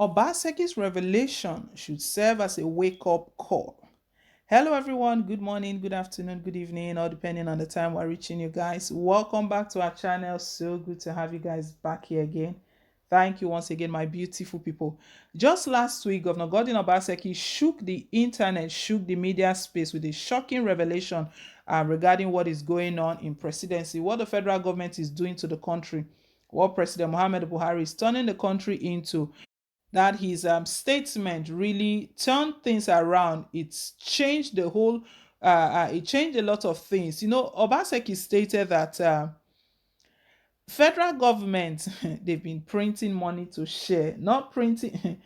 Obaseki's revelation should serve as a wake-up call. Hello everyone, good morning, good afternoon, good evening, or depending on the time we're reaching you guys. Welcome back to our channel. So good to have you guys back here again. Thank you once again, my beautiful people. Just last week, Governor Godwin Obaseki shook the internet, shook the media space with a shocking revelation regarding what is going on in presidency, what the federal government is doing to the country, what President Muhammad Buhari is turning the country into. That his statement really turned things around. It's changed the whole, it changed a lot of things. Obaseki stated that federal government, they've been printing money to share, not printing.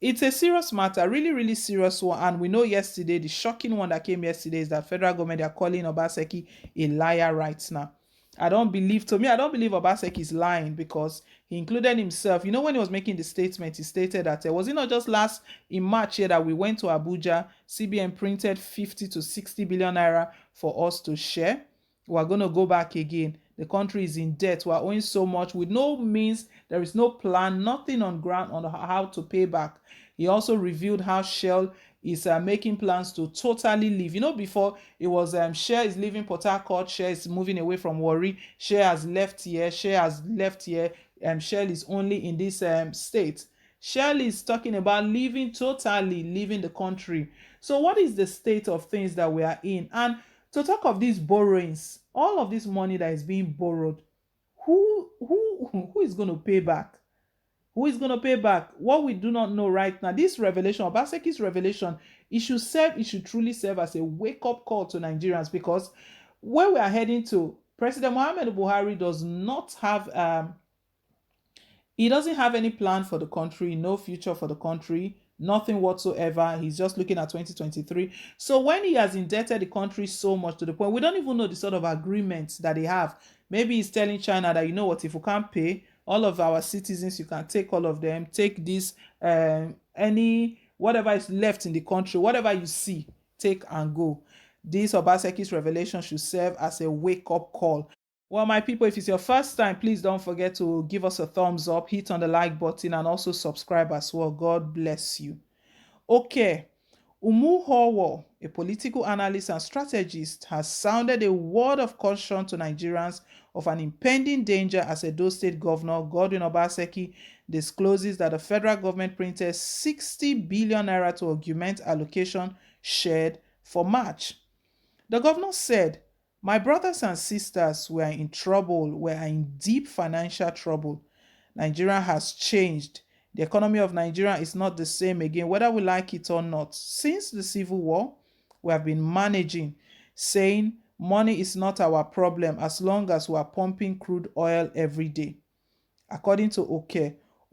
It's a serious matter, really, really serious one. And we know yesterday, the shocking one that came yesterday is that federal government, they are calling Obaseki a liar right now. I don't believe, to me, I don't believe Obaseki is lying because he included himself. When he was making the statement, he stated that was it not just last in March here that we went to Abuja, CBN printed 50 to 60 billion naira for us to share. We're going to go back again. The country is in debt. We're owing so much with no means. There is no plan, nothing on ground on how to pay back. He also revealed how Shell is making plans to totally leave. Before it was Shell is leaving Port Harcourt, Shell is moving away from Warri, Shell has left here, Shell has left here, Shell is only in this state. Shell is talking about leaving, totally leaving the country. So what is the state of things that we are in? And to talk of these borrowings, all of this money that is being borrowed, who is going to pay back? Who is going to pay back? What we do not know right now, this revelation, Obaseki's revelation, it should truly serve as a wake-up call to Nigerians, because where we are heading to, President Muhammad Buhari does not have he doesn't have any plan for the country, no future for the country, nothing whatsoever. He's just looking at 2023. So when he has indebted the country so much to the point, we don't even know the sort of agreements that they have. Maybe he's telling China that, you know what, if we can't pay all of our citizens, you can take all of them, take this, any, whatever is left in the country, whatever you see, take and go. This Obaseki's revelation should serve as a wake-up call. Well, my people, if it's your first time, please don't forget to give us a thumbs up, hit on the like button, and also subscribe as well. God bless you. Okay. Umu Horwo, a political analyst and strategist, has sounded a word of caution to Nigerians of an impending danger as Edo State Governor Godwin Obaseki discloses that the federal government printed 60 billion naira to augment allocation shared for March. The governor said, "My brothers and sisters were in trouble, were in deep financial trouble. Nigeria has changed. The economy of Nigeria is not the same again, whether we like it or not. Since the Civil War, we have been managing, saying money is not our problem as long as we are pumping crude oil every day." According to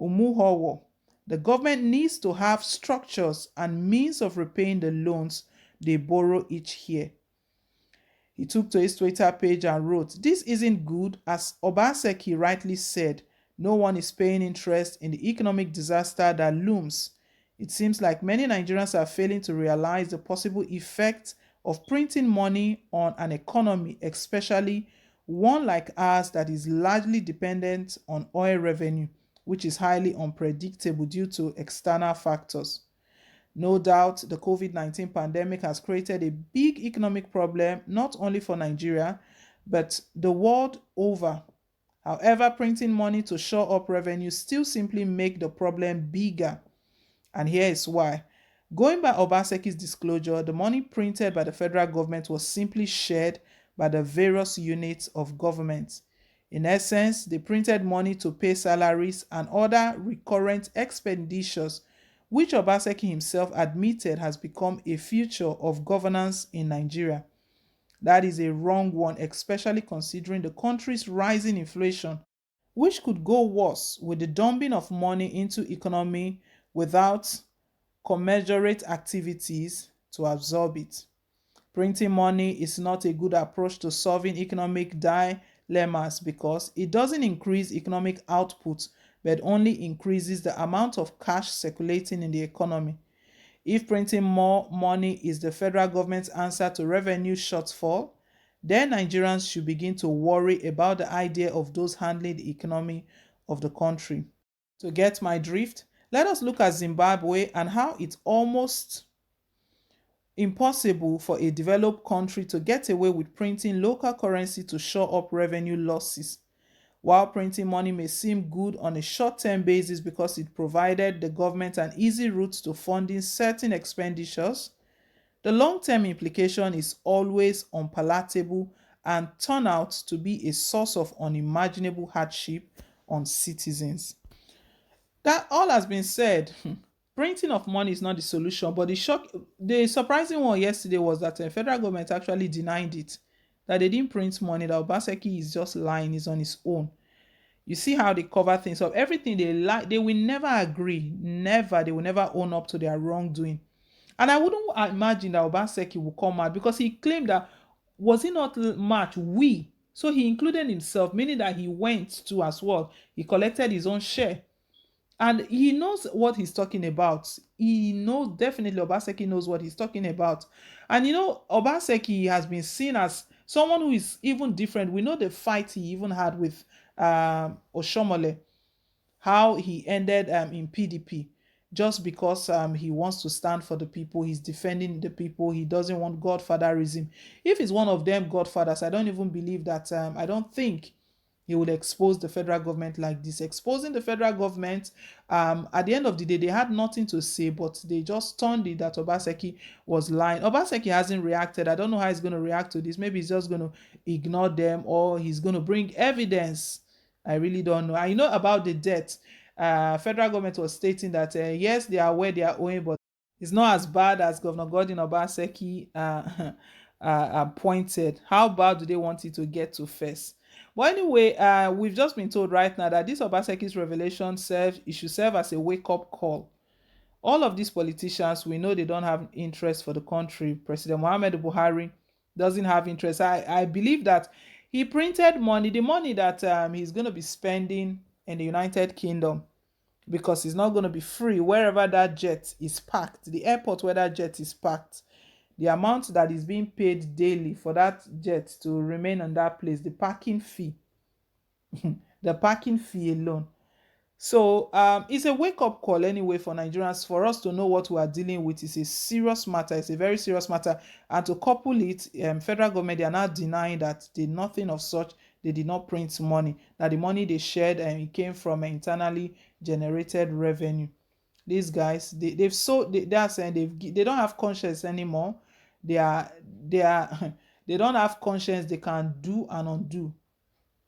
Umuhowo, the government needs to have structures and means of repaying the loans they borrow each year. He took to his Twitter page and wrote, "This isn't good. As Obaseki rightly said, no one is paying interest in the economic disaster that looms. It seems like many Nigerians are failing to realize the possible effect of printing money on an economy, especially one like ours that is largely dependent on oil revenue, which is highly unpredictable due to external factors. No doubt, the COVID-19 pandemic has created a big economic problem, not only for Nigeria, but the world over. However, printing money to shore up revenue still simply make the problem bigger. And here is why. Going by Obaseki's disclosure, the money printed by the federal government was simply shared by the various units of government. In essence, they printed money to pay salaries and other recurrent expenditures, which Obaseki himself admitted has become a feature of governance in Nigeria. That is a wrong one, especially considering the country's rising inflation, which could go worse with the dumping of money into economy without commensurate activities to absorb it. Printing money is not a good approach to solving economic dilemmas because it doesn't increase economic output but only increases the amount of cash circulating in the economy. If printing more money is the federal government's answer to revenue shortfall, then Nigerians should begin to worry about the idea of those handling the economy of the country. To get my drift, Let us look at Zimbabwe and how it's almost impossible for a developed country to get away with printing local currency to shore up revenue losses. While printing money may seem good on a short-term basis because it provided the government an easy route to funding certain expenditures, the long-term implication is always unpalatable and turn out to be a source of unimaginable hardship on citizens. That all has been said. Printing of money is not the solution, but the surprising one yesterday was that the federal government actually denied it. That they didn't print money, that Obaseki is just lying, is on his own. You see how they cover things up. Everything they lie, they will never agree. Never, they will never own up to their wrongdoing. And I wouldn't imagine that Obaseki will come out because he claimed that was he not match we. So he included himself, meaning that he went to as well. He collected his own share. And he knows what he's talking about. He knows definitely Obaseki knows what he's talking about. And Obaseki has been seen as someone who is even different. We know the fight he even had with Oshomole, how he ended in PDP just because he wants to stand for the people. He's defending the people. He doesn't want godfatherism. If he's one of them godfathers, I don't even believe that. I don't think he would expose the federal government like this. Exposing the federal government, at the end of the day, they had nothing to say, but they just turned it that Obaseki was lying. Obaseki hasn't reacted. I don't know how he's going to react to this. Maybe he's just going to ignore them, or he's going to bring evidence. I really don't know. I know about the debt. Federal government was stating that yes, they are aware they are owing, but it's not as bad as Governor Gordon Obaseki pointed. How bad do they want it to get to first? But anyway, we've just been told right now that this Obaseki's revelation should serve as a wake-up call. All of these politicians, we know they don't have interest for the country. President Muhammad Buhari doesn't have interest. I believe that he printed money, the money that he's going to be spending in the United Kingdom, because it's not going to be free wherever that jet is parked, the airport where that jet is parked. The amount that is being paid daily for that jet to remain on that place, the parking fee, the parking fee alone. So it's a wake-up call anyway for Nigerians, for us to know what we are dealing with. It's a serious matter. It's a very serious matter. And to couple it, federal government, they are now denying that they nothing of such. They did not print money. That the money they shared and it came from internally generated revenue. These guys, they are saying they don't have conscience anymore. They are they don't have conscience. They can do and undo.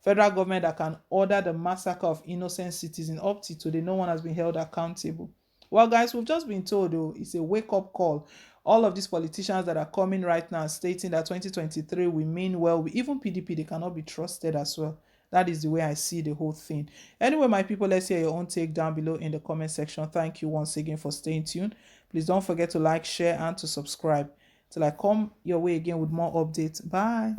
Federal government that can order the massacre of innocent citizens. Up to today, no one has been held accountable. Well, guys, we've just been told, though, it's a wake-up call. All of these politicians that are coming right now stating that 2023 we mean well, even PDP, they cannot be trusted as well. That is the way I see the whole thing. Anyway, my people, let's hear your own take down below in the comment section. Thank you once again for staying tuned. Please don't forget to like, share, and to subscribe. Till I come your way again with more updates. Bye.